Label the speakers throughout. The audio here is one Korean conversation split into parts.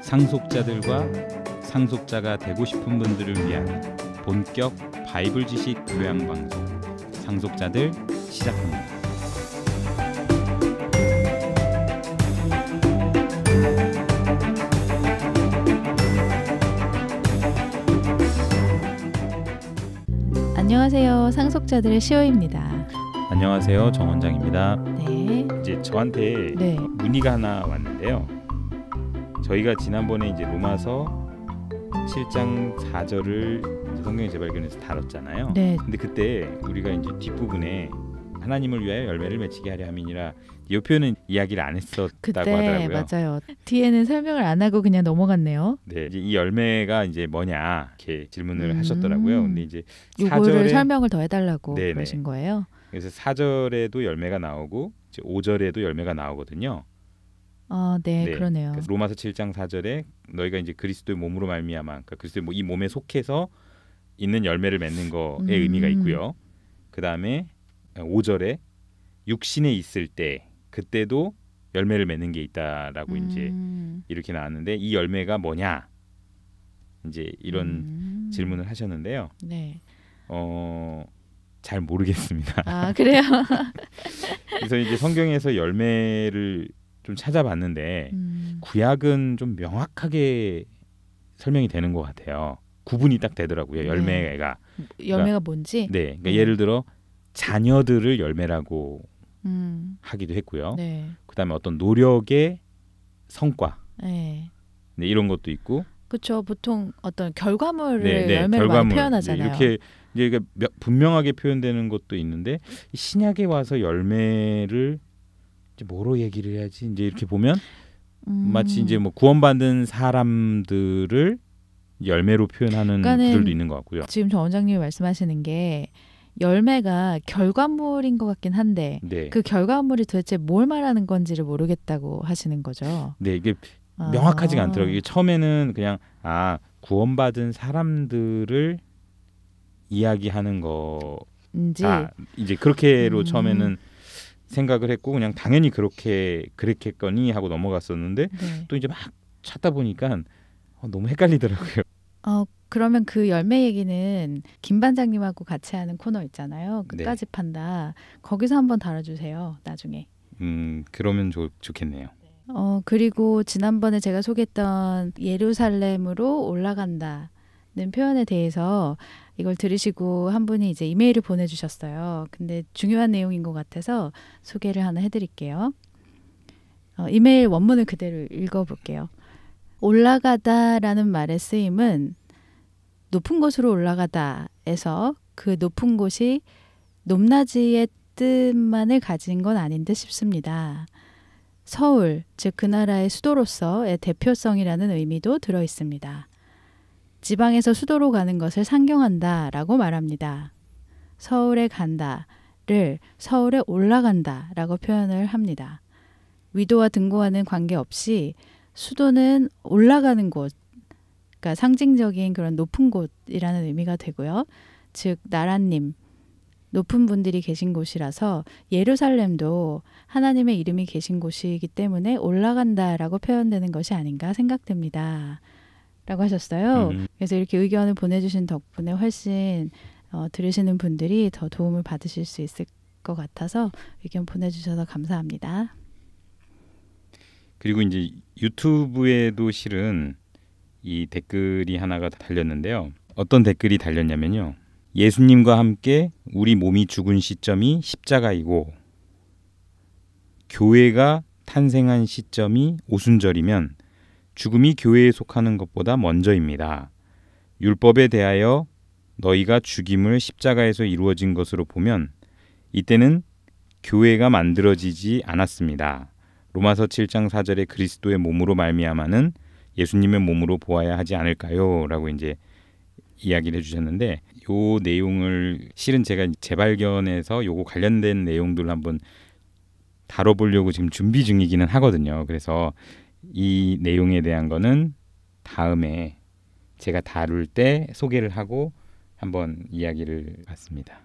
Speaker 1: 상속자들과 상속자가 되고 싶은 분들을 위한 본격 바이블 지식 교양 방송 상속자들 시작합니다.
Speaker 2: 안녕하세요. 상속자들의 시호입니다.
Speaker 1: 안녕하세요. 정 원장입니다.
Speaker 2: 네.
Speaker 1: 이제 저한테
Speaker 2: 네.
Speaker 1: 문의가 하나 왔는데요. 저희가 지난번에 이제 로마서 7장 4절을 성경의 재발견에서 다뤘잖아요.
Speaker 2: 네.
Speaker 1: 근데 그때 우리가 이제 뒷부분에 하나님을 위하여 열매를 맺히게 하려 함이니라 이 표현은 이야기를 안 했었다고
Speaker 2: 그때
Speaker 1: 하더라고요.
Speaker 2: 맞아요. 뒤에는 설명을 안 하고 그냥 넘어갔네요.
Speaker 1: 네, 이제 이 열매가 이제 뭐냐 이렇게 질문을 하셨더라고요. 근데 이제
Speaker 2: 요거를
Speaker 1: 4절에
Speaker 2: 설명을 더 해달라고
Speaker 1: 네네.
Speaker 2: 그러신 거예요.
Speaker 1: 그래서 4절에도 열매가 나오고 이제 5절에도 열매가 나오거든요.
Speaker 2: 네,
Speaker 1: 네.
Speaker 2: 그러네요.
Speaker 1: 그래서 로마서 7장 4절에 너희가 이제 그리스도의 몸으로 말미암아, 그러니까 그리스도의 이 몸에 속해서 있는 열매를 맺는 거에 의미가 있고요. 그 다음에 5절에 육신에 있을 때 그때도 열매를 맺는 게 있다라고 이제 이렇게 나왔는데 이 열매가 뭐냐 이제 이런 질문을 하셨는데요.
Speaker 2: 네.
Speaker 1: 잘 모르겠습니다.
Speaker 2: 아, 그래요?
Speaker 1: 그래서 이제 성경에서 열매를 좀 찾아봤는데 구약은 좀 명확하게 설명이 되는 것 같아요. 구분이 딱 되더라고요. 열매가.
Speaker 2: 열매가 뭔지?
Speaker 1: 네. 그러니까 예를 들어 자녀들을 열매라고 하기도 했고요.
Speaker 2: 네.
Speaker 1: 그다음에 어떤 노력의 성과.
Speaker 2: 네.
Speaker 1: 네, 이런 것도 있고.
Speaker 2: 그렇죠. 보통 어떤 결과물을
Speaker 1: 네,
Speaker 2: 열매로 많이 표현하잖아요.
Speaker 1: 네, 이렇게 이제 분명하게 표현되는 것도 있는데 신약에 와서 열매를 이제 뭐로 얘기를 해야지 이제 이렇게 보면 마치 이제 뭐 구원받은 사람들을 열매로 표현하는 글들도 있는 것 같고요.
Speaker 2: 지금 정 원장님이 말씀하시는 게 열매가 결과물인 것 같긴 한데
Speaker 1: 네.
Speaker 2: 그 결과물이 도대체 뭘 말하는 건지를 모르겠다고 하시는 거죠.
Speaker 1: 네, 이게 명확하지가 않더라고요. 이게 처음에는 그냥 구원받은 사람들을 이야기하는 거인지 이제 그렇게로 처음에는 생각을 했고 그냥 당연히 그랬겠거니 하고 넘어갔었는데
Speaker 2: 네.
Speaker 1: 또 이제 막 찾다 보니까 너무 헷갈리더라고요.
Speaker 2: 그러면 그 열매 얘기는 김 반장님하고 같이 하는 코너 있잖아요. 끝까지
Speaker 1: 네.
Speaker 2: 판다. 거기서 한번 다뤄주세요. 나중에.
Speaker 1: 그러면 좋겠네요.
Speaker 2: 그리고 지난번에 제가 소개했던 예루살렘으로 올라간다는 표현에 대해서 이걸 들으시고 한 분이 이제 이메일을 보내주셨어요. 근데 중요한 내용인 것 같아서 소개를 하나 해드릴게요. 이메일 원문을 그대로 읽어볼게요. 올라가다라는 말의 쓰임은 높은 곳으로 올라가다에서 그 높은 곳이 높낮이의 뜻만을 가진 건 아닌 듯 싶습니다. 서울, 즉 그 나라의 수도로서의 대표성이라는 의미도 들어 있습니다. 지방에서 수도로 가는 것을 상경한다라고 말합니다. 서울에 간다를 서울에 올라간다라고 표현을 합니다. 위도와 등고와는 관계없이 수도는 올라가는 곳, 그러니까 상징적인 그런 높은 곳이라는 의미가 되고요. 즉 나라님, 높은 분들이 계신 곳이라서 예루살렘도 하나님의 이름이 계신 곳이기 때문에 올라간다라고 표현되는 것이 아닌가 생각됩니다. 라고 하셨어요. 그래서 이렇게 의견을 보내주신 덕분에 훨씬 들으시는 분들이 더 도움을 받으실 수 있을 것 같아서 의견 보내주셔서 감사합니다.
Speaker 1: 그리고 이제 유튜브에도 실은 이 댓글이 하나가 달렸는데요. 어떤 댓글이 달렸냐면요. 예수님과 함께 우리 몸이 죽은 시점이 십자가이고 교회가 탄생한 시점이 오순절이면 죽음이 교회에 속하는 것보다 먼저입니다. 율법에 대하여 너희가 죽임을 십자가에서 이루어진 것으로 보면 이때는 교회가 만들어지지 않았습니다. 로마서 7장 4절에 그리스도의 몸으로 말미암아는 예수님의 몸으로 보아야 하지 않을까요? 라고 이제 이야기를 해주셨는데 요 내용을 실은 제가 재발견해서 요거 관련된 내용들을 한번 다뤄보려고 지금 준비 중이기는 하거든요. 그래서 이 내용에 대한 거는 다음에 제가 다룰 때 소개를 하고 한번 이야기를 봤습니다.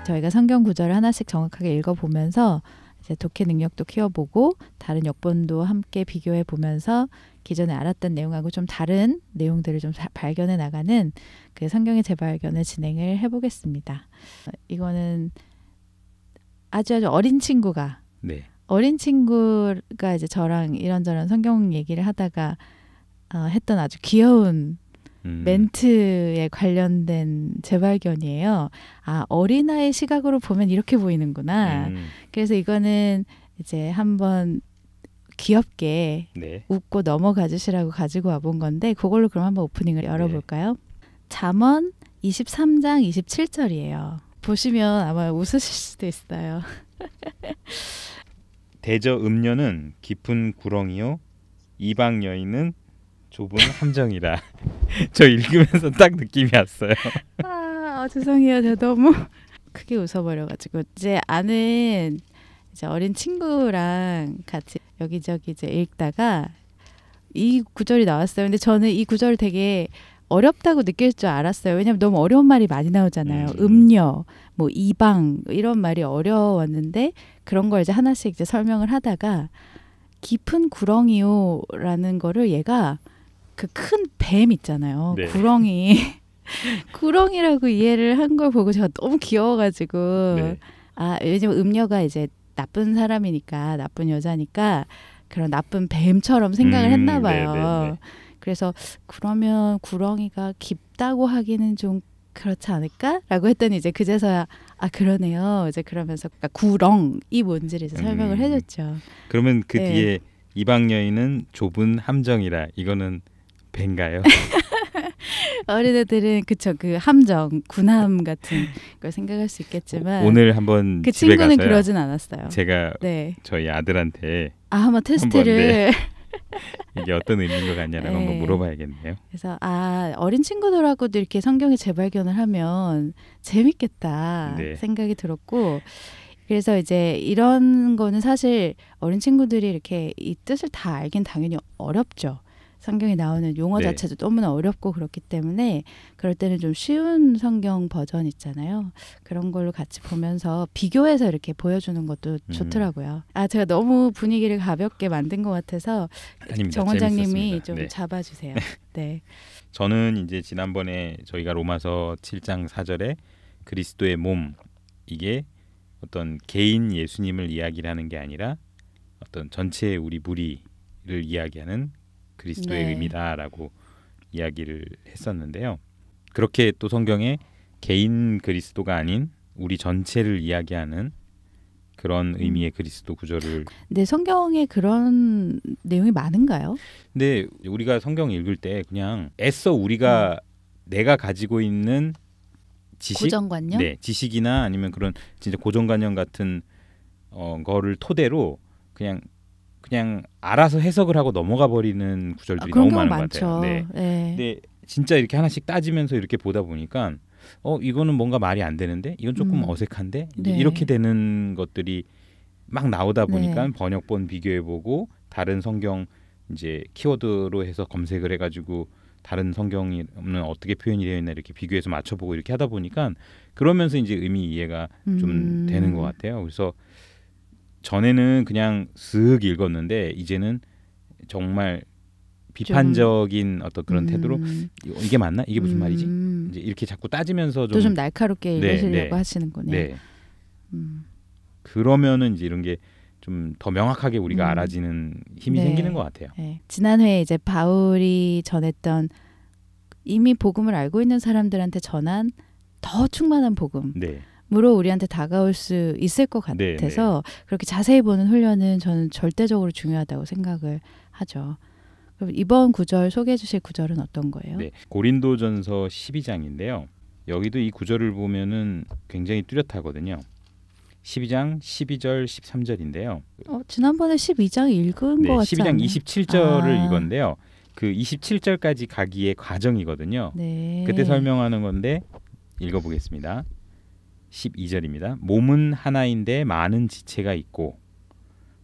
Speaker 2: 저희가 성경 구절을 하나씩 정확하게 읽어보면서 이제 독해 능력도 키워보고 다른 역본도 함께 비교해 보면서 기존에 알았던 내용하고 좀 다른 내용들을 좀 발견해 나가는 그 성경의 재발견을 진행을 해보겠습니다. 이거는 아주 어린 친구가
Speaker 1: 네.
Speaker 2: 어린 친구가 이제 저랑 이런저런 성경 얘기를 하다가 했던 아주 귀여운 멘트에 관련된 재발견이에요. 아, 어린아이 시각으로 보면 이렇게 보이는구나. 그래서 이거는 이제 한번 귀엽게
Speaker 1: 네.
Speaker 2: 웃고 넘어가 주시라고 가지고 와본 건데 그걸로 그럼 한번 오프닝을 열어볼까요? 잠언 23장 27절이에요. 보시면 아마 웃으실 수도 있어요.
Speaker 1: 대저 음녀는 깊은 구렁이요 이방 여인은 좁은 함정이라. 저 읽으면서 딱 느낌이 왔어요.
Speaker 2: 죄송해요. 제가 너무 크게 웃어버려가지고 이제 아는 이제 어린 친구랑 같이 여기저기 이제 읽다가 이 구절이 나왔어요. 근데 저는 이 구절을 되게 어렵다고 느낄 줄 알았어요. 왜냐면 너무 어려운 말이 많이 나오잖아요. 음녀, 뭐 이방 이런 말이 어려웠는데 그런 걸 이제 하나씩 이제 설명을 하다가 깊은 구렁이요라는 거를 얘가 그 큰 뱀 있잖아요.
Speaker 1: 네.
Speaker 2: 구렁이라고 이해를 한 걸 보고 제가 너무 귀여워가지고
Speaker 1: 네.
Speaker 2: 왜냐면 음녀가 이제 나쁜 사람이니까 나쁜 여자니까 그런 나쁜 뱀처럼 생각을 했나 봐요. 그래서 그러면 구렁이가 깊다고 하기는 좀 그렇지 않을까라고 했더니 이제 그제서야 그러네요. 이제 그러면서 구렁이 뭔지를 이제 설명을 해줬죠.
Speaker 1: 그러면 그 뒤에 이방 여인은 좁은 함정이라 이거는 뱀가요?
Speaker 2: 어린애들은 그쵸, 그 함정, 군함 같은 걸 생각할 수 있겠지만
Speaker 1: 오늘 한번
Speaker 2: 그
Speaker 1: 집에
Speaker 2: 친구는
Speaker 1: 가서요.
Speaker 2: 그러진 않았어요.
Speaker 1: 제가 저희 아들한테
Speaker 2: 한번 테스트를
Speaker 1: 이게 어떤 의미인 것 같냐라고 한번 물어봐야겠네요.
Speaker 2: 그래서 어린 친구들하고도 이렇게 성경의 재발견을 하면 재밌겠다 생각이 들었고 그래서 이제 이런 거는 사실 어린 친구들이 이렇게 이 뜻을 다 알긴 당연히 어렵죠. 성경에 나오는 용어 자체도 너무나 어렵고 그렇기 때문에 그럴 때는 좀 쉬운 성경 버전 있잖아요. 그런 걸로 같이 보면서 비교해서 이렇게 보여주는 것도 좋더라고요. 제가 너무 분위기를 가볍게 만든 것 같아서
Speaker 1: 아닙니다.
Speaker 2: 정 원장님이
Speaker 1: 재밌었습니다.
Speaker 2: 좀 잡아주세요. 네.
Speaker 1: 저는 이제 지난번에 저희가 로마서 7장 4절에 그리스도의 몸 이게 어떤 개인 예수님을 이야기를 하는 게 아니라 어떤 전체 우리 무리를 이야기하는 그리스도의 의미다라고 이야기를 했었는데요. 그렇게 또 성경에 개인 그리스도가 아닌 우리 전체를 이야기하는 그런 의미의 그리스도 구절을
Speaker 2: 네, 성경에 그런 내용이 많은가요?
Speaker 1: 근데 우리가 성경 읽을 때 그냥 애써 우리가 내가 가지고 있는 지식,
Speaker 2: 고정관념?
Speaker 1: 지식이나 아니면 그런 진짜 고정관념 같은 거를 토대로 그냥 알아서 해석을 하고 넘어가 버리는 구절들이 너무 많은 것 같아요. 근데 진짜 이렇게 하나씩 따지면서 이렇게 보다 보니까 이거는 뭔가 말이 안 되는데 이건 조금 어색한데 이제 이렇게 되는 것들이 막 나오다 보니까 번역본 비교해보고 다른 성경 이제 키워드로 해서 검색을 해가지고 다른 성경은 어떻게 표현이 되어 있나 이렇게 비교해서 맞춰보고 이렇게 하다 보니까 그러면서 이제 의미 이해가 좀 되는 것 같아요. 그래서 전에는 그냥 쓱 읽었는데 이제는 정말 비판적인 어떤 그런 태도로 이게 맞나? 이게 무슨 말이지? 이제 이렇게 자꾸 따지면서
Speaker 2: 또 좀 날카롭게 읽으시려고 하시는군요.
Speaker 1: 네. 그러면은 이제 이런 게 좀 더 명확하게 우리가 알아지는 힘이 생기는 것 같아요.
Speaker 2: 지난 회에 이제 바울이 전했던 이미 복음을 알고 있는 사람들한테 전한 더 충만한 복음으로 우리한테 다가올 수 있을 것 같아서 그렇게 자세히 보는 훈련은 저는 절대적으로 중요하다고 생각을 하죠. 그럼 이번 구절 소개해 주실 구절은 어떤 거예요?
Speaker 1: 고린도전서 12장인데요. 여기도 이 구절을 보면은 굉장히 뚜렷하거든요. 12장 12절 13절인데요.
Speaker 2: 지난번에 12장 읽은 것 같지
Speaker 1: 12장
Speaker 2: 않아요?
Speaker 1: 27절을 읽었는데요. 그 27절까지 가기의 과정이거든요.
Speaker 2: 네.
Speaker 1: 그때 설명하는 건데 읽어보겠습니다. 12절입니다. 몸은 하나인데 많은 지체가 있고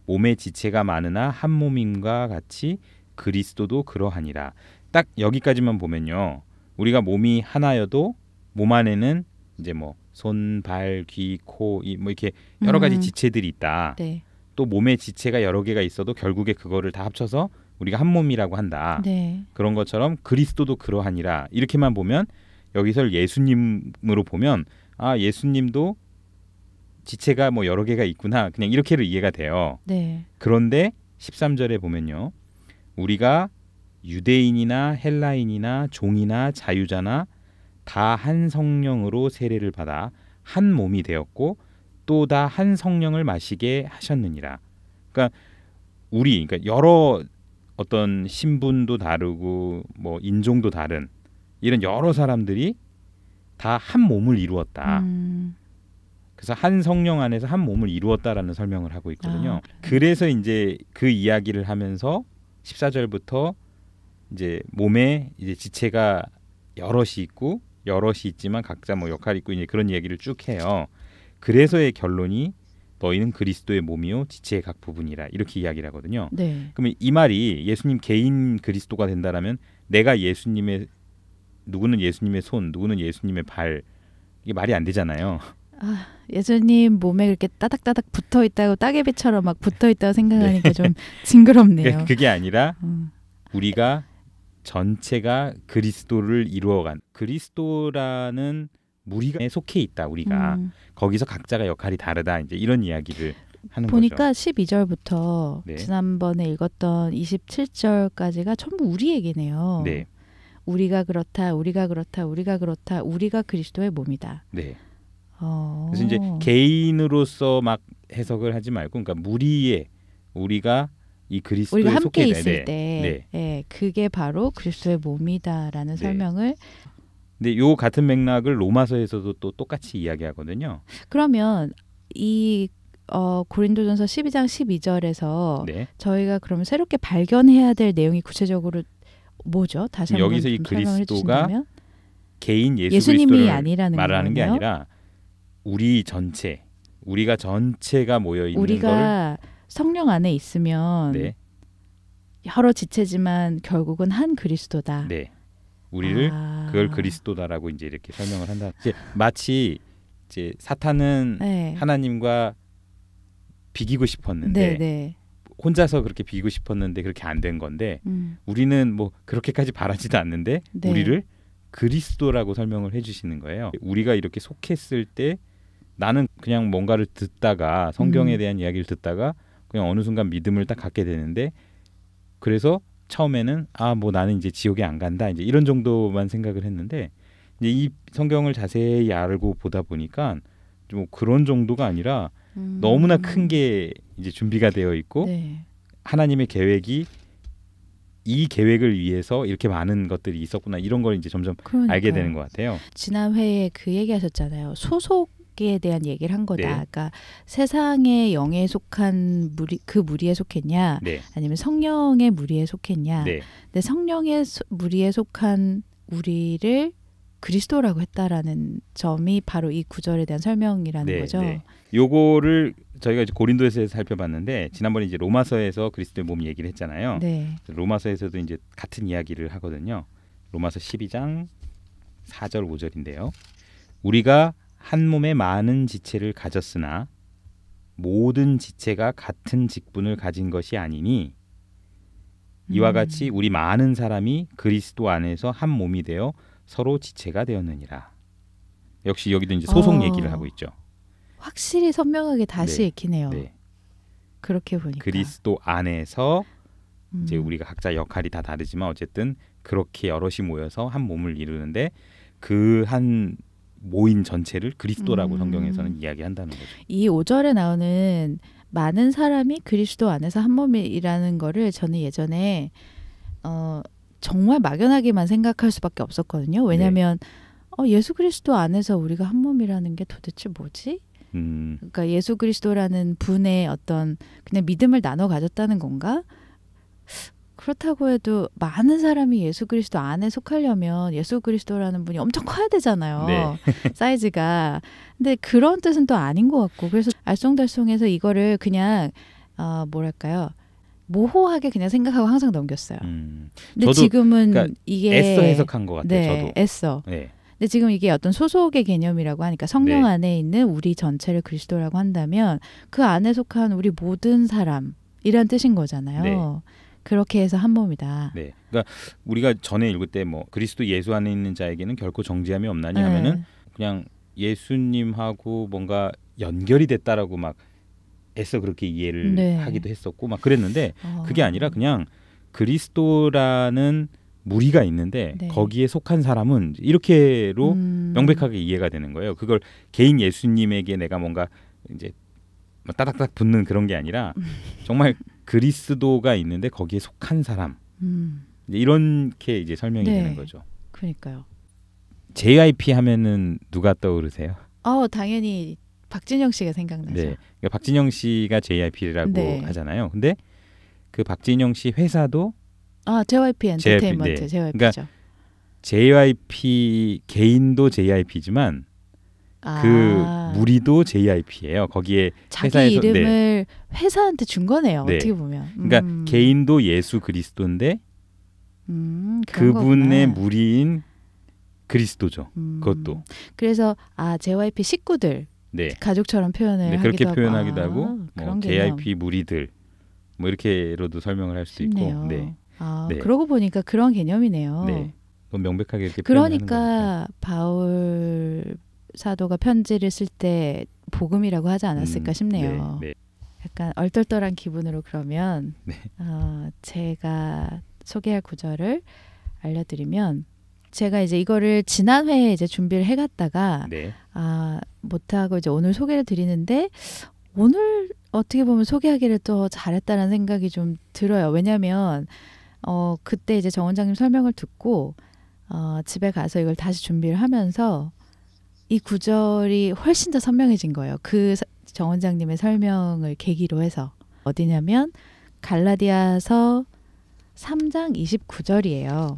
Speaker 1: 몸의 지체가 많으나 한 몸임과 같이 그리스도도 그러하니라. 딱 여기까지만 보면요. 우리가 몸이 하나여도 몸 안에는 이제 뭐 손, 발, 귀, 코, 뭐 이렇게 여러 가지 지체들이 있다.
Speaker 2: 네.
Speaker 1: 또 몸의 지체가 여러 개가 있어도 결국에 그거를 다 합쳐서 우리가 한 몸이라고 한다.
Speaker 2: 네.
Speaker 1: 그런 것처럼 그리스도도 그러하니라. 이렇게만 보면 여기서 예수님으로 보면 아 예수님도 지체가 뭐 여러 개가 있구나. 그냥 이렇게로 이해가 돼요.
Speaker 2: 네.
Speaker 1: 그런데 13절에 보면요. 우리가 유대인이나 헬라인이나 종이나 자유자나 다 한 성령으로 세례를 받아 한 몸이 되었고 또 다 한 성령을 마시게 하셨느니라. 그러니까 그러니까 여러 어떤 신분도 다르고 뭐 인종도 다른 이런 여러 사람들이 다 한 몸을 이루었다. 그래서 한 성령 안에서 한 몸을 이루었다라는 설명을 하고 있거든요. 그래서 이제 그 이야기를 하면서 14절부터 이제 몸에 이제 지체가 여럿이 있고 여럿이 있지만 각자 뭐 역할이 있고 이제 그런 얘기를 쭉 해요. 그래서의 결론이 너희는 그리스도의 몸이요 지체의 각 부분이라 이렇게 이야기를 하거든요.
Speaker 2: 네.
Speaker 1: 그러면 이 말이 예수님 개인 그리스도가 된다라면 내가 예수님의 누구는 예수님의 손, 누구는 예수님의 발 이게 말이 안 되잖아요.
Speaker 2: 아, 예수님 몸에 그렇게 따닥따닥 붙어 있다고 따개비처럼 막 붙어 있다고 생각하니까
Speaker 1: 네.
Speaker 2: 좀 징그럽네요.
Speaker 1: 그게 아니라 우리가 전체가 그리스도를 이루어간 그리스도라는 무리가 속해 있다. 우리가 거기서 각자가 역할이 다르다. 이제 이런 이야기를 하는
Speaker 2: 보니까
Speaker 1: 거죠.
Speaker 2: 12절부터
Speaker 1: 네.
Speaker 2: 지난번에 읽었던 27절까지가 전부 우리 얘기네요.
Speaker 1: 네,
Speaker 2: 우리가 그렇다, 우리가 그렇다, 우리가 그렇다, 우리가 그리스도의 몸이다.
Speaker 1: 네. 그래서 이제 개인으로서 막 해석을 하지 말고, 그러니까 무리에 우리가 이 그리스도에
Speaker 2: 우리가 함께
Speaker 1: 속해
Speaker 2: 있을 때, 네, 그게 바로 그리스도의 몸이다라는 설명을.
Speaker 1: 근데 요 같은 맥락을 로마서에서도 또 똑같이 이야기하거든요.
Speaker 2: 그러면 이 고린도전서 12장 12절에서
Speaker 1: 네.
Speaker 2: 저희가 그러면 새롭게 발견해야 될 내용이 구체적으로 뭐죠? 다시 한번
Speaker 1: 여기서 이
Speaker 2: 좀 설명을
Speaker 1: 그리스도가
Speaker 2: 해주신다면?
Speaker 1: 개인
Speaker 2: 예수님이
Speaker 1: 그리스도를
Speaker 2: 아니라는
Speaker 1: 말하는 게
Speaker 2: 거네요?
Speaker 1: 아니라 우리 전체, 우리가 전체가 모여 있는
Speaker 2: 우리가 성령 안에 있으면
Speaker 1: 네.
Speaker 2: 여러 지체지만 결국은 한 그리스도다.
Speaker 1: 네. 우리를 그걸 그리스도다라고 이제 이렇게 설명을 한다. 이제 마치 이제 사탄은
Speaker 2: 네.
Speaker 1: 하나님과 비기고 싶었는데
Speaker 2: 네.
Speaker 1: 혼자서 그렇게 비기고 싶었는데 그렇게 안 된 건데 우리는 뭐 그렇게까지 바라지도 않는데
Speaker 2: 네.
Speaker 1: 우리를 그리스도라고 설명을 해주시는 거예요. 우리가 이렇게 속했을 때 나는 그냥 뭔가를 듣다가 성경에 대한 이야기를 듣다가 그냥 어느 순간 믿음을 딱 갖게 되는데 그래서 처음에는 뭐 나는 이제 지옥에 안 간다 이제 이런 정도만 생각을 했는데 이제 이 성경을 자세히 알고 보다 보니까 좀 그런 정도가 아니라 너무나 큰 게 이제 준비가 되어 있고
Speaker 2: 네.
Speaker 1: 하나님의 계획이 이 계획을 위해서 이렇게 많은 것들이 있었구나 이런 걸 이제 점점
Speaker 2: 그러니까요.
Speaker 1: 알게 되는 것 같아요.
Speaker 2: 지난 회에 그 얘기하셨잖아요. 소속에 대한 얘기를 한 거다.
Speaker 1: 네.
Speaker 2: 그러니까 세상의 영에 속한 그 무리에 속했냐,
Speaker 1: 네.
Speaker 2: 아니면 성령의 무리에 속했냐.
Speaker 1: 네.
Speaker 2: 근데 성령의 무리에 속한 우리를 그리스도라고 했다라는 점이 바로 이 구절에 대한 설명이라는 거죠.
Speaker 1: 네. 요거를 저희가 이제 고린도에서 살펴봤는데 지난번에 이제 로마서에서 그리스도의 몸 얘기를 했잖아요.
Speaker 2: 네.
Speaker 1: 로마서에서도 이제 같은 이야기를 하거든요. 로마서 12장 4절 5절인데요. 우리가 한 몸에 많은 지체를 가졌으나 모든 지체가 같은 직분을 가진 것이 아니니 이와 같이 우리 많은 사람이 그리스도 안에서 한 몸이 되어 서로 지체가 되었느니라. 역시 여기도 이제 소속 얘기를 하고 있죠.
Speaker 2: 확실히 선명하게 다시 읽히네요.
Speaker 1: 네.
Speaker 2: 그렇게 보니까
Speaker 1: 그리스도 안에서 이제 우리가 각자 역할이 다 다르지만 어쨌든 그렇게 여럿이 모여서 한 몸을 이루는데 그 한 모인 전체를 그리스도라고 성경에서는 이야기한다는 거죠.
Speaker 2: 이 5절에 나오는 많은 사람이 그리스도 안에서 한 몸이라는 거를 저는 예전에 정말 막연하게만 생각할 수밖에 없었거든요. 왜냐하면 예수 그리스도 안에서 우리가 한 몸이라는 게 도대체 뭐지? 그러니까 예수 그리스도라는 분의 어떤 그냥 믿음을 나눠 가졌다는 건가? 그렇다고 해도 많은 사람이 예수 그리스도 안에 속하려면 예수 그리스도라는 분이 엄청 커야 되잖아요.
Speaker 1: 네.
Speaker 2: 사이즈가. 근데 그런 뜻은 또 아닌 것 같고 그래서 알쏭달쏭해서 이거를 그냥 뭐랄까요. 모호하게 그냥 생각하고 항상 넘겼어요. 근데
Speaker 1: 저도
Speaker 2: 지금은
Speaker 1: 그러니까
Speaker 2: 이게
Speaker 1: 애써 해석한 것 같아요.
Speaker 2: 네,
Speaker 1: 저도.
Speaker 2: 애써.
Speaker 1: 네.
Speaker 2: 근데 지금 이게 어떤 소속의 개념이라고 하니까 성령
Speaker 1: 네.
Speaker 2: 안에 있는 우리 전체를 그리스도라고 한다면 그 안에 속한 우리 모든 사람이란 뜻인 거잖아요.
Speaker 1: 네.
Speaker 2: 그렇게 해서 한 몸이다.
Speaker 1: 네. 그러니까 우리가 전에 읽을 때 뭐 그리스도 예수 안에 있는 자에게는 결코 정죄함이 없나니 하면은 그냥 예수님하고 뭔가 연결이 됐다라고 막 애써 그렇게 이해를
Speaker 2: 네.
Speaker 1: 하기도 했었고 막 그랬는데 그게 아니라 그냥 그리스도라는 무리가 있는데
Speaker 2: 네.
Speaker 1: 거기에 속한 사람은 이렇게로 명백하게 이해가 되는 거예요. 그걸 개인 예수님에게 내가 뭔가 이제 뭐 따닥따닥 붙는 그런 게 아니라 정말 그리스도가 있는데 거기에 속한 사람 이제 이렇게 이제 설명이
Speaker 2: 네.
Speaker 1: 되는 거죠.
Speaker 2: 그러니까요.
Speaker 1: JYP 하면은 누가 떠오르세요?
Speaker 2: 당연히 박진영 씨가 생각나죠.
Speaker 1: 네, 그러니까 박진영 씨가 JYP라고
Speaker 2: 네.
Speaker 1: 하잖아요. 근데 그 박진영 씨 회사도
Speaker 2: JYP 엔터테인먼트,
Speaker 1: 네.
Speaker 2: JYP죠.
Speaker 1: 그러니까 JYP 개인도 JYP지만 그 무리도 JYP예요. 거기에
Speaker 2: 자기
Speaker 1: 회사에서
Speaker 2: 이름을 회사한테 준 거네요.
Speaker 1: 네.
Speaker 2: 어떻게 보면.
Speaker 1: 그러니까 개인도 예수 그리스도인데
Speaker 2: 그런
Speaker 1: 그분의
Speaker 2: 거구나.
Speaker 1: 무리인 그리스도죠. 그것도.
Speaker 2: 그래서 JYP 식구들
Speaker 1: 네.
Speaker 2: 가족처럼 표현을
Speaker 1: 네,
Speaker 2: 하기도
Speaker 1: 그렇게
Speaker 2: 하고.
Speaker 1: 표현하기도 하고 뭐
Speaker 2: 그런
Speaker 1: JYP 무리들 뭐 이렇게로도 설명을 할 수도
Speaker 2: 쉽네요.
Speaker 1: 있고. 네. 네.
Speaker 2: 그러고 보니까 그런 개념이네요.
Speaker 1: 네. 너무 명백하게 이렇게 표현하는 거니까.
Speaker 2: 그러니까 바울 사도가 편지를 쓸 때 복음이라고 하지 않았을까 싶네요.
Speaker 1: 네. 네.
Speaker 2: 약간 얼떨떨한 기분으로 그러면
Speaker 1: 네.
Speaker 2: 제가 소개할 구절을 알려드리면 제가 이제 이거를 지난 회에 이제 준비를 해갔다가
Speaker 1: 네.
Speaker 2: 못하고 이제 오늘 소개를 드리는데 오늘 어떻게 보면 소개하기를 또 잘했다는 생각이 좀 들어요. 왜냐하면 그때 이제 정 원장님 설명을 듣고 집에 가서 이걸 다시 준비를 하면서 이 구절이 훨씬 더 선명해진 거예요. 그 정 원장님의 설명을 계기로 해서 어디냐면 갈라디아서 3장 29절이에요.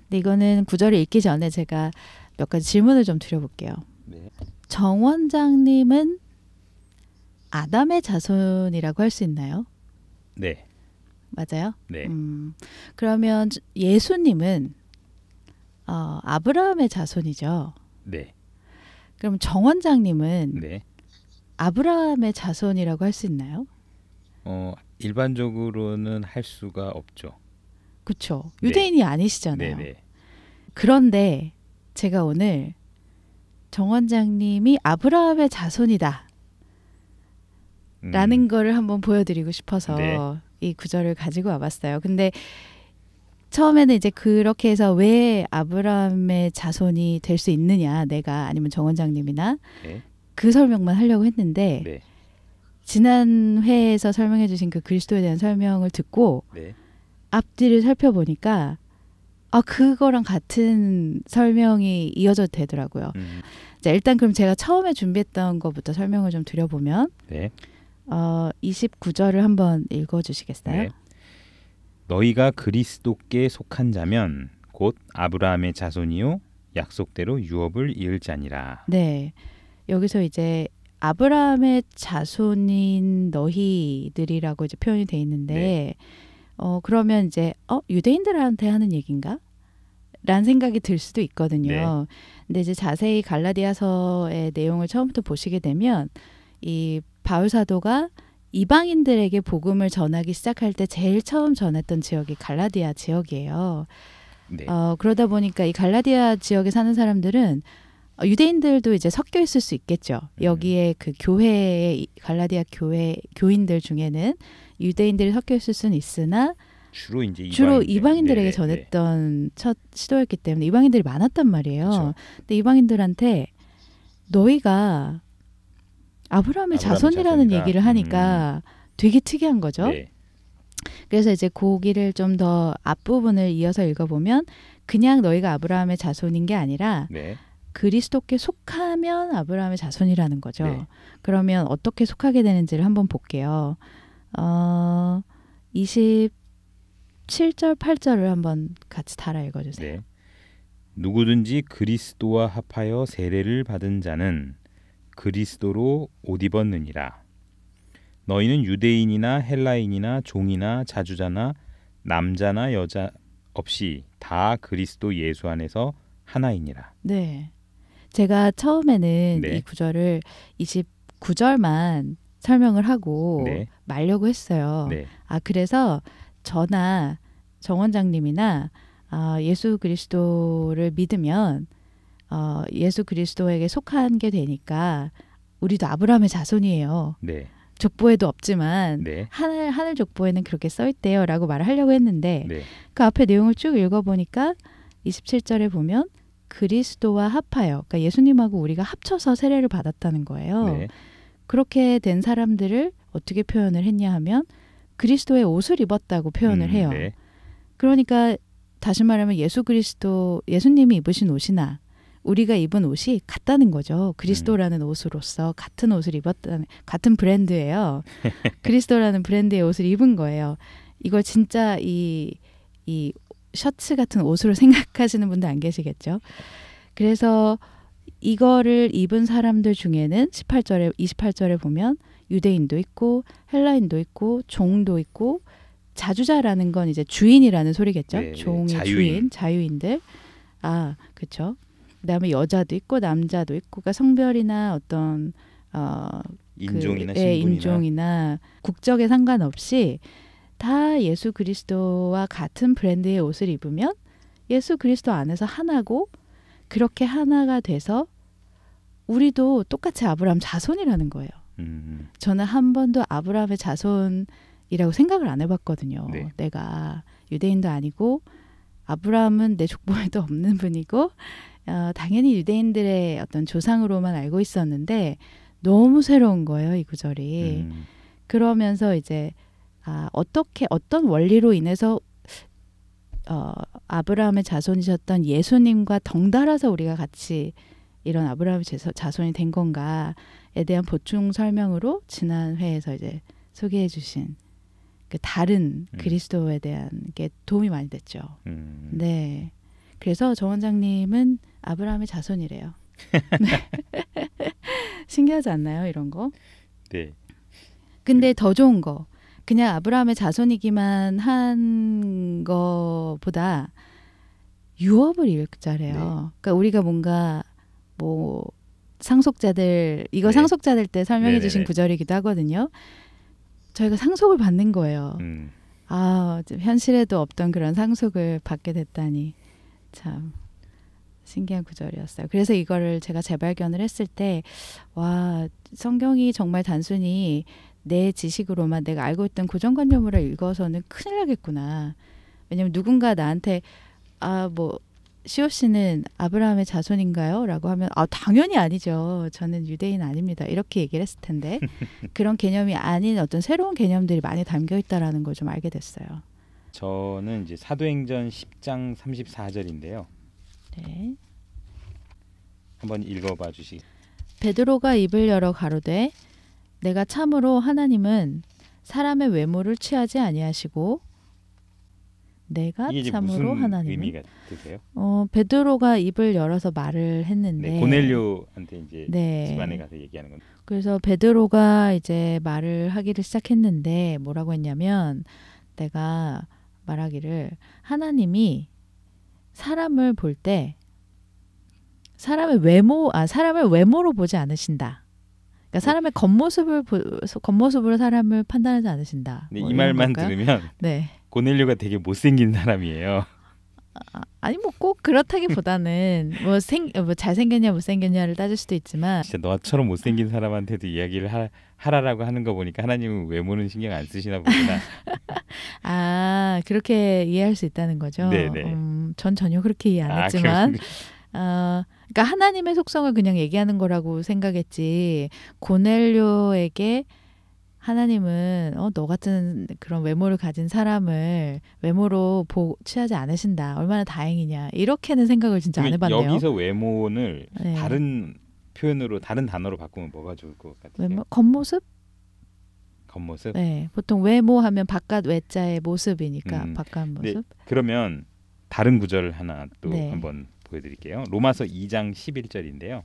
Speaker 2: 근데 이거는 구절을 읽기 전에 제가 몇 가지 질문을 좀 드려볼게요.
Speaker 1: 네.
Speaker 2: 정 원장님은 아담의 자손이라고 할 수 있나요?
Speaker 1: 네.
Speaker 2: 맞아요?
Speaker 1: 네.
Speaker 2: 그러면 예수님은 아브라함의 자손이죠.
Speaker 1: 네.
Speaker 2: 그럼 정 원장님은
Speaker 1: 네.
Speaker 2: 아브라함의 자손이라고 할 수 있나요?
Speaker 1: 일반적으로는 할 수가 없죠.
Speaker 2: 그렇죠.
Speaker 1: 네.
Speaker 2: 유대인이 아니시잖아요.
Speaker 1: 네.
Speaker 2: 그런데 제가 오늘 정 원장님이 아브라함의 자손이다 라는 거를 한번 보여드리고 싶어서
Speaker 1: 네.
Speaker 2: 이 구절을 가지고 와봤어요. 근데 처음에는 이제 그렇게 해서 왜 아브라함의 자손이 될 수 있느냐, 내가 아니면 정 원장님이나
Speaker 1: 네.
Speaker 2: 그 설명만 하려고 했는데
Speaker 1: 네.
Speaker 2: 지난 회에서 설명해 주신 그 그리스도에 대한 설명을 듣고
Speaker 1: 네.
Speaker 2: 앞뒤를 살펴보니까 그거랑 같은 설명이 이어져 되더라고요. 자, 일단 그럼 제가 처음에 준비했던 것부터 설명을 좀 드려보면
Speaker 1: 네.
Speaker 2: 29절을 한번 읽어주시겠어요?
Speaker 1: 네. 너희가 그리스도께 속한 자면 곧 아브라함의 자손이요 약속대로 유업을 이을 자니라.
Speaker 2: 네. 여기서 이제 아브라함의 자손인 너희들이라고 이제 표현이 돼 있는데
Speaker 1: 네.
Speaker 2: 그러면 이제 유대인들한테 하는 얘기인가? 라는 생각이 들 수도 있거든요.
Speaker 1: 네.
Speaker 2: 근데 이제 자세히 갈라디아서의 내용을 처음부터 보시게 되면 이 바울 사도가 이방인들에게 복음을 전하기 시작할 때 제일 처음 전했던 지역이 갈라디아 지역이에요.
Speaker 1: 네.
Speaker 2: 그러다 보니까 이 갈라디아 지역에 사는 사람들은 유대인들도 이제 섞여 있을 수 있겠죠. 여기에 그 교회의 갈라디아 교회 교인들 중에는 유대인들이 섞여 있을 수는 있으나 주로 이방인들에게 전했던 첫 시도였기 때문에 이방인들이 많았단 말이에요.
Speaker 1: 그쵸.
Speaker 2: 근데 이방인들한테 너희가 아브라함의 자손이라는
Speaker 1: 자손이다.
Speaker 2: 얘기를 하니까 되게 특이한 거죠.
Speaker 1: 네.
Speaker 2: 그래서 이제 고기를 좀 더 앞부분을 이어서 읽어보면 그냥 너희가 아브라함의 자손인 게 아니라
Speaker 1: 네.
Speaker 2: 그리스도께 속하면 아브라함의 자손이라는 거죠.
Speaker 1: 네.
Speaker 2: 그러면 어떻게 속하게 되는지를 한번 볼게요. 27절, 8절을 한번 같이 달아 읽어주세요.
Speaker 1: 네. 누구든지 그리스도와 합하여 세례를 받은 자는 그리스도로 옷 입었느니라. 너희는 유대인이나 헬라인이나 종이나 자주자나 남자나 여자 없이 다 그리스도 예수 안에서 하나이니라.
Speaker 2: 네. 제가 처음에는
Speaker 1: 네.
Speaker 2: 이 구절을 29절만 설명을 하고
Speaker 1: 네.
Speaker 2: 말려고 했어요.
Speaker 1: 네.
Speaker 2: 그래서 저나 정 원장님이나 예수 그리스도를 믿으면 예수 그리스도에게 속한 게 되니까 우리도 아브라함의 자손이에요.
Speaker 1: 네.
Speaker 2: 족보에도 없지만
Speaker 1: 네.
Speaker 2: 하늘 족보에는 그렇게 써 있대요라고 말을 하려고 했는데
Speaker 1: 네.
Speaker 2: 그 앞에 내용을 쭉 읽어보니까 27절에 보면 그리스도와 합하여, 그러니까 예수님하고 우리가 합쳐서 세례를 받았다는 거예요.
Speaker 1: 네.
Speaker 2: 그렇게 된 사람들을 어떻게 표현을 했냐 하면 그리스도의 옷을 입었다고 표현을 해요.
Speaker 1: 네.
Speaker 2: 그러니까 다시 말하면 예수님이 입으신 옷이나 우리가 입은 옷이 같다는 거죠. 그리스도라는 옷으로서 같은 옷을 입었다는, 같은 브랜드예요. 그리스도라는 브랜드의 옷을 입은 거예요. 이걸 진짜 이 셔츠 같은 옷으로 생각하시는 분들 안 계시겠죠. 그래서 이거를 입은 사람들 중에는 28절에 보면 유대인도 있고 헬라인도 있고 종도 있고, 자주자라는 건 이제 주인이라는 소리겠죠.
Speaker 1: 네,
Speaker 2: 종의
Speaker 1: 자유인.
Speaker 2: 자유인들. 그렇죠. 그다음에 여자도 있고 남자도 있고, 그러니까 성별이나 어떤
Speaker 1: 인종이나
Speaker 2: 인종이나 국적에 상관없이 다 예수 그리스도와 같은 브랜드의 옷을 입으면 예수 그리스도 안에서 하나고, 그렇게 하나가 돼서 우리도 똑같이 아브라함 자손이라는 거예요. 저는 한 번도 아브라함의 자손이라고 생각을 안 해봤거든요.
Speaker 1: 네.
Speaker 2: 내가 유대인도 아니고 아브라함은 내 족보에도 없는 분이고 당연히 유대인들의 어떤 조상으로만 알고 있었는데 너무 새로운 거예요, 이 구절이. 그러면서 이제 어떤 원리로 인해서 아브라함의 자손이셨던 예수님과 덩달아서 우리가 같이 이런 아브라함의 자손이 된 건가에 대한 보충 설명으로 지난 회에서 이제 소개해 주신 그 다른 그리스도에 대한 게 도움이 많이 됐죠. 네. 그래서 정 원장님은 아브라함의 자손이래요. 네. 신기하지 않나요, 이런 거?
Speaker 1: 네.
Speaker 2: 근데 더 좋은 거, 그냥 아브라함의 자손이기만 한 거보다 유업을 읽자래요.
Speaker 1: 네.
Speaker 2: 그러니까 우리가 뭔가 뭐 상속자들, 이거
Speaker 1: 네.
Speaker 2: 상속자들 때 설명해 주신
Speaker 1: 네네네.
Speaker 2: 구절이기도 하거든요. 저희가 상속을 받는 거예요. 좀 현실에도 없던 그런 상속을 받게 됐다니 참 신기한 구절이었어요. 그래서 이거를 제가 재발견을 했을 때, 와, 성경이 정말 단순히 내 지식으로만 내가 알고 있던 고정관념으로 읽어서는 큰일 나겠구나. 왜냐면 누군가 나한테 시오 씨는 아브라함의 자손인가요? 라고 하면 당연히 아니죠. 저는 유대인 아닙니다. 이렇게 얘기를 했을 텐데 그런 개념이 아닌 어떤 새로운 개념들이 많이 담겨 있다라는 걸 좀 알게 됐어요.
Speaker 1: 저는 이제 사도행전 10장 34절인데요.
Speaker 2: 네.
Speaker 1: 한번 읽어봐 주시.
Speaker 2: 베드로가 입을 열어 가로되 내가 참으로 하나님은 사람의 외모를 취하지 아니하시고, 내가
Speaker 1: 이게 이제
Speaker 2: 참으로
Speaker 1: 무슨
Speaker 2: 하나님은,
Speaker 1: 의미가 드세요?
Speaker 2: 베드로가 입을 열어서 말을 했는데,
Speaker 1: 네, 고넬료한테 이제
Speaker 2: 네.
Speaker 1: 집안에 가서 얘기하는 건.
Speaker 2: 그래서 베드로가 이제 말을 하기를 시작했는데 뭐라고 했냐면, 내가 말하기를 하나님이 사람을 볼 때 사람을 외모로 보지 않으신다. 그러니까 사람의 겉모습으로 사람을 판단하지 않으신다.
Speaker 1: 네,
Speaker 2: 뭐
Speaker 1: 이
Speaker 2: 이런
Speaker 1: 말만
Speaker 2: 걸까요?
Speaker 1: 들으면
Speaker 2: 네.
Speaker 1: 고넬료가 되게 못생긴 사람이에요.
Speaker 2: 아니 뭐 꼭 그렇다기보다는 뭐 잘생겼냐 못생겼냐를 따질 수도 있지만,
Speaker 1: 진짜 너처럼 못생긴 사람한테도 이야기를 하라라고 하는 거 보니까 하나님은 외모는 신경 안 쓰시나 보구나.
Speaker 2: 그렇게 이해할 수 있다는 거죠.
Speaker 1: 네네.
Speaker 2: 전 전혀 그렇게 이해 안 했지만, 그러니까 하나님의 속성을 그냥 얘기하는 거라고 생각했지, 고넬료에게 하나님은 너 같은 그런 외모를 가진 사람을 외모로 취하지 않으신다. 얼마나 다행이냐. 이렇게는 생각을 진짜 안
Speaker 1: 그러면
Speaker 2: 해봤네요.
Speaker 1: 여기서 외모를
Speaker 2: 네.
Speaker 1: 다른 표현으로 다른 단어로 바꾸면 뭐가 좋을 것 같으세요?
Speaker 2: 외모, 겉모습?
Speaker 1: 겉모습?
Speaker 2: 네, 보통 외모하면 바깥 외자의 모습이니까 바깥
Speaker 1: 네,
Speaker 2: 모습.
Speaker 1: 그러면 다른 구절을 하나 또
Speaker 2: 네.
Speaker 1: 한번 보여드릴게요. 로마서 2장 11절인데요.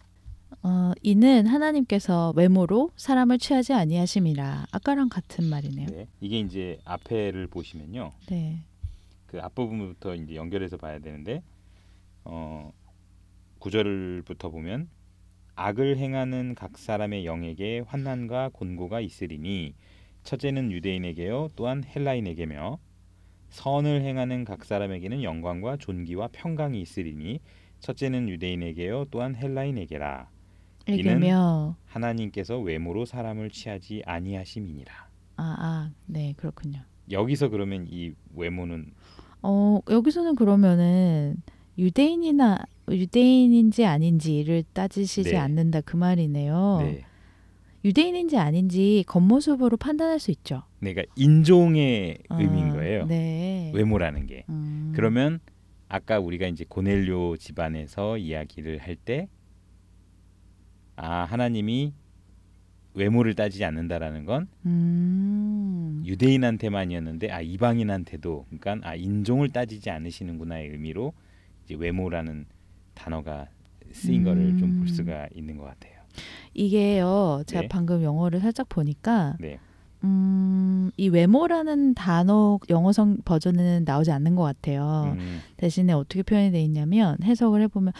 Speaker 2: 이는 하나님께서 외모로 사람을 취하지 아니하심이라. 아까랑 같은 말이네요.
Speaker 1: 네, 이게 이제 앞에를 보시면요.
Speaker 2: 네.
Speaker 1: 그 앞부분부터 이제 연결해서 봐야 되는데 구절부터 보면 악을 행하는 각 사람의 영에게 환난과 곤고가 있으리니 첫째는 유대인에게요 또한 헬라인에게며 선을 행하는 각 사람에게는 영광과 존귀와 평강이 있으리니 첫째는 유대인에게요 또한 헬라인에게라. 이는 하나님께서 외모로 사람을 취하지 아니하심이니라.
Speaker 2: 네, 그렇군요.
Speaker 1: 여기서 그러면 이 외모는
Speaker 2: 여기서는 그러면은 유대인인지 아닌지를 따지시지
Speaker 1: 네.
Speaker 2: 않는다 그 말이네요.
Speaker 1: 네.
Speaker 2: 유대인인지 아닌지 겉모습으로 판단할 수 있죠.
Speaker 1: 그러니까 인종의 의미인 거예요.
Speaker 2: 네.
Speaker 1: 외모라는 게. 그러면 아까 우리가 이제 고넬료 집안에서 이야기를 할 때 하나님이 외모를 따지지 않는다라는 건 유대인한테만이었는데 이방인한테도 그러니까 인종을 따지지 않으시는구나의 의미로 이제 외모라는 단어가 쓰인 거를 좀 볼 수가 있는 것 같아요.
Speaker 2: 이게요. 제가 방금 영어를 살짝 보니까
Speaker 1: 네.
Speaker 2: 이 외모라는 단어 영어성 버전에는 나오지 않는 것 같아요. 대신에 어떻게 표현이 돼 있냐면 해석을 해보면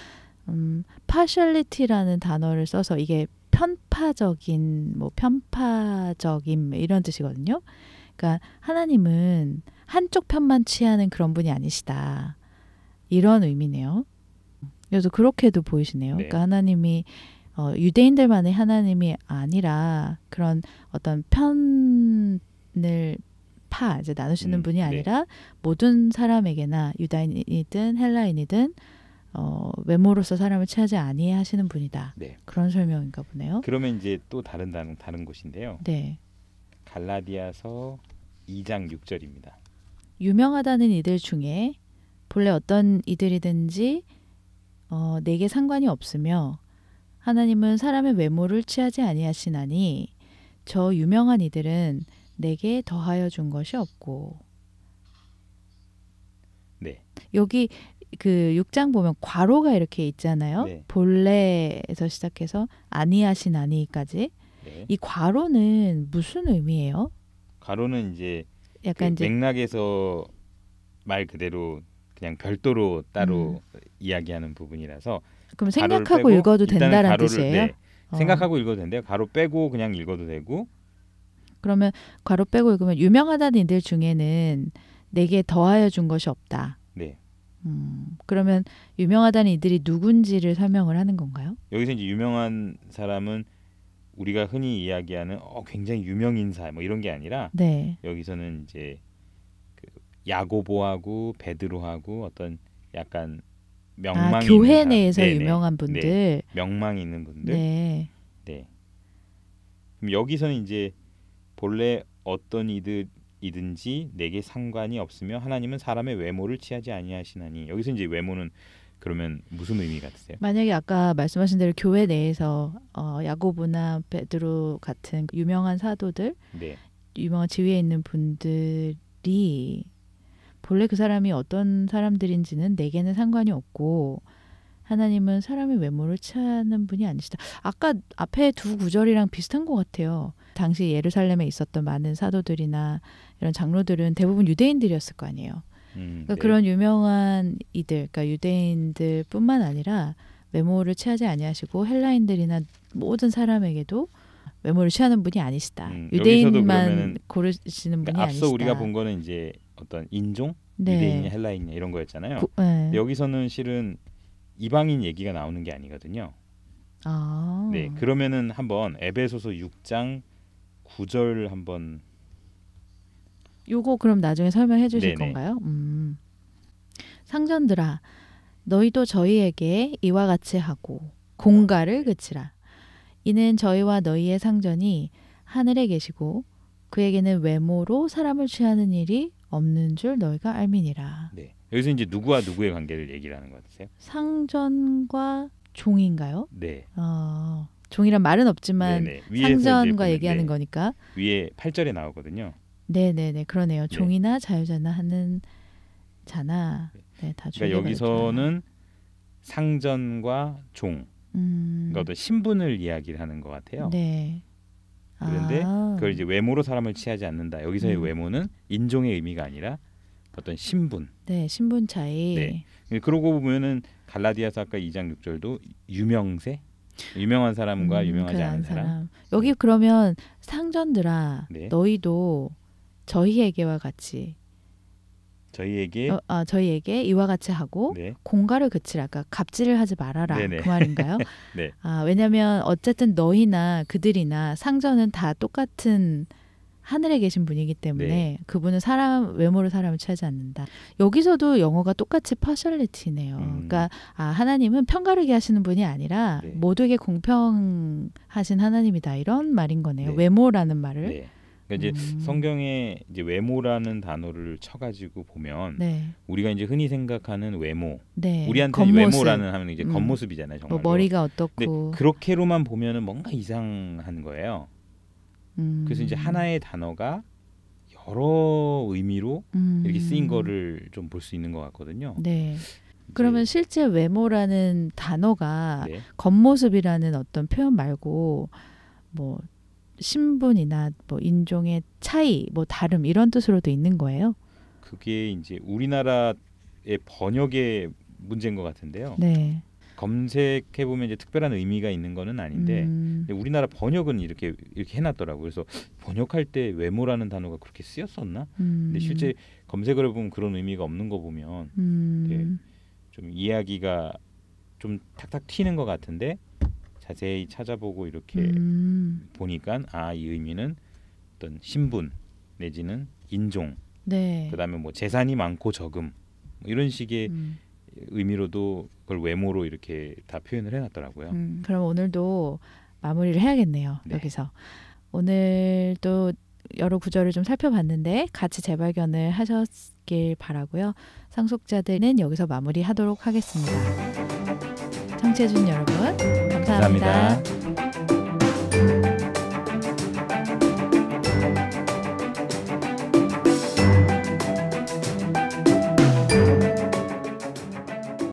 Speaker 2: partiality라는 단어를 써서 이게 편파적인 편파적인 이런 뜻이거든요. 그러니까 하나님은 한쪽 편만 취하는 그런 분이 아니시다. 이런 의미네요. 그래서 그렇게도 보이시네요.
Speaker 1: 네.
Speaker 2: 그러니까 하나님이 유대인들만의 하나님이 아니라 그런 어떤 편을 이제 나누시는 분이 아니라 모든 사람에게나 유다인이든 헬라인이든 외모로서 사람을 취하지 아니하시는 분이다.
Speaker 1: 네.
Speaker 2: 그런 설명인가 보네요.
Speaker 1: 그러면 이제 또 다른 곳인데요.
Speaker 2: 네.
Speaker 1: 갈라디아서 2장 6절입니다.
Speaker 2: 유명하다는 이들 중에 본래 어떤 이들이든지 내게 상관이 없으며 하나님은 사람의 외모를 취하지 아니하시나니 저 유명한 이들은 내게 더하여 준 것이 없고.
Speaker 1: 네.
Speaker 2: 여기 그 6장 보면 괄호가 이렇게 있잖아요.
Speaker 1: 네.
Speaker 2: 본래에서 시작해서 아니하시나니까지.
Speaker 1: 네.
Speaker 2: 이 괄호는 무슨 의미예요?
Speaker 1: 괄호는 이제
Speaker 2: 약간
Speaker 1: 그 맥락에서 말 그대로 그냥 별도로 따로 이야기하는 부분이라서
Speaker 2: 그럼 생략하고 읽어도 된다는 뜻이에요?
Speaker 1: 네. 생각하고 읽어도 된대요. 가로 빼고 그냥 읽어도 되고.
Speaker 2: 그러면 가로 빼고 읽으면 유명하다는 이들 중에는 내게 더하여 준 것이 없다.
Speaker 1: 네.
Speaker 2: 그러면 유명하다는 이들이 누군지를 설명을 하는 건가요?
Speaker 1: 여기서 이제 유명한 사람은 우리가 흔히 이야기하는 굉장히 유명 인사 뭐 이런 게 아니라
Speaker 2: 네.
Speaker 1: 여기서는 이제 그 야고보하고 베드로하고 어떤 약간 명망이
Speaker 2: 교회
Speaker 1: 있는
Speaker 2: 내에서
Speaker 1: 네네.
Speaker 2: 유명한 분들,
Speaker 1: 네. 명망이 있는 분들.
Speaker 2: 네.
Speaker 1: 네. 그럼 여기서는 이제 본래 어떤 이든지 내게 상관이 없으며 하나님은 사람의 외모를 취하지 아니하시나니 여기서 이제 외모는 그러면 무슨 의미 같으세요?
Speaker 2: 만약에 아까 말씀하신 대로 교회 내에서 야고보나 베드로 같은 유명한 사도들,
Speaker 1: 네.
Speaker 2: 유명한 지위에 있는 분들이 본래 그 사람이 어떤 사람들인지는 내게는 상관이 없고 하나님은 사람의 외모를 취하는 분이 아니시다. 아까 앞에 두 구절이랑 비슷한 것 같아요. 당시 예루살렘에 있었던 많은 사도들이나 이런 장로들은 대부분 유대인들이었을 거 아니에요. 그러니까
Speaker 1: 네.
Speaker 2: 그런 유명한 이들, 그러니까 유대인들뿐만 아니라 외모를 취하지 아니하시고 헬라인들이나 모든 사람에게도 외모를 취하는 분이 아니시다. 유대인만 고르시는 분이
Speaker 1: 앞서
Speaker 2: 아니시다.
Speaker 1: 우리가 본 거는 이제 어떤 인종,
Speaker 2: 네.
Speaker 1: 유대인이냐 헬라인이냐 이런 거였잖아요.
Speaker 2: 네.
Speaker 1: 근데 여기서는 실은 이방인 얘기가 나오는 게 아니거든요. 네, 그러면은 한번 에베소서 6장 9절 한번.
Speaker 2: 요거 그럼 나중에 설명해 주실
Speaker 1: 네네.
Speaker 2: 건가요? 상전들아 너희도 저희에게 이와 같이 하고 공가를 그치라. 이는 저희와 너희의 상전이 하늘에 계시고 그에게는 외모로 사람을 취하는 일이 없는 줄 너희가 알미니라.
Speaker 1: 네. 여기서 이제 누구와 누구의 관계를 얘기를 하는 것 같으세요?
Speaker 2: 상전과 종인가요?
Speaker 1: 네.
Speaker 2: 종이란 말은 없지만
Speaker 1: 네네. 위에서 이제
Speaker 2: 상전과
Speaker 1: 보면,
Speaker 2: 얘기하는
Speaker 1: 네.
Speaker 2: 거니까.
Speaker 1: 위에 8절에 나오거든요.
Speaker 2: 네네네 그러네요.
Speaker 1: 네.
Speaker 2: 종이나 자유자나 하는 자나 네, 다
Speaker 1: 그러니까 여기서는 상전과 종, 그러니까 어떤 신분을 이야기를 하는 것 같아요.
Speaker 2: 네.
Speaker 1: 그런데 그걸 이제 외모로 사람을 취하지 않는다. 여기서의 외모는 인종의 의미가 아니라 어떤 신분.
Speaker 2: 네, 신분 차이.
Speaker 1: 네. 그러고 보면은 갈라디아서 아까 2장 6절도 유명세, 유명한 사람과 유명하지 않은 사람.
Speaker 2: 여기 그러면 상전들아,
Speaker 1: 네.
Speaker 2: 너희도 저희에게와 같이 저희에게 이와 같이 하고
Speaker 1: 네.
Speaker 2: 공갈을 그치라, 그러니까 갑질을 하지 말아라.
Speaker 1: 네네.
Speaker 2: 그 말인가요?
Speaker 1: 네.
Speaker 2: 왜냐하면 어쨌든 너희나 그들이나 상전은 다 똑같은 하늘에 계신 분이기 때문에
Speaker 1: 네.
Speaker 2: 그분은 외모로 사람을 취하지 않는다. 여기서도 영어가 똑같이 partiality네요. 그러니까 하나님은 편가르게 하시는 분이 아니라
Speaker 1: 네.
Speaker 2: 모두에게 공평하신 하나님이다, 이런 말인 거네요.
Speaker 1: 네.
Speaker 2: 외모라는 말을.
Speaker 1: 네. 그러니까 이제 성경에 이제 외모라는 단어를 쳐가지고 보면
Speaker 2: 네.
Speaker 1: 우리가 이제 흔히 생각하는 외모,
Speaker 2: 네.
Speaker 1: 우리한테
Speaker 2: 겉모습.
Speaker 1: 외모라는 하면 이제 겉모습이잖아요. 정말.
Speaker 2: 뭐 머리가 어떻고.
Speaker 1: 그렇게로만 보면은 뭔가 이상한 거예요. 그래서 이제 하나의 단어가 여러 의미로 이렇게 쓰인 거를 좀 볼 수 있는 것 같거든요.
Speaker 2: 네. 그러면 실제 외모라는 단어가
Speaker 1: 네.
Speaker 2: 겉모습이라는 어떤 표현 말고 뭐 신분이나 뭐 인종의 차이, 뭐 다름, 이런 뜻으로도 있는 거예요?
Speaker 1: 그게 이제 우리나라의 번역의 문제인 것 같은데요.
Speaker 2: 네.
Speaker 1: 검색해 보면 이제 특별한 의미가 있는 거는 아닌데 우리나라 번역은 이렇게 해놨더라고요. 그래서 번역할 때 외모라는 단어가 그렇게 쓰였었나? 근데 실제 검색을 해보면 그런 의미가 없는 거 보면 좀 이야기가 좀 탁탁 튀는 것 같은데 자세히 찾아보고 이렇게 보니까 이 의미는 어떤 신분 내지는 인종,
Speaker 2: 네.
Speaker 1: 그다음에 뭐 재산이 많고 적음, 뭐 이런 식의 의미로도 그걸 외모로 이렇게 다 표현을 해놨더라고요.
Speaker 2: 그럼 오늘도 마무리를 해야겠네요.
Speaker 1: 네.
Speaker 2: 여기서 오늘도 여러 구절을 좀 살펴봤는데 같이 재발견을 하셨길 바라고요. 상속자들은 여기서 마무리하도록 하겠습니다. 청취해주신 여러분 감사합니다.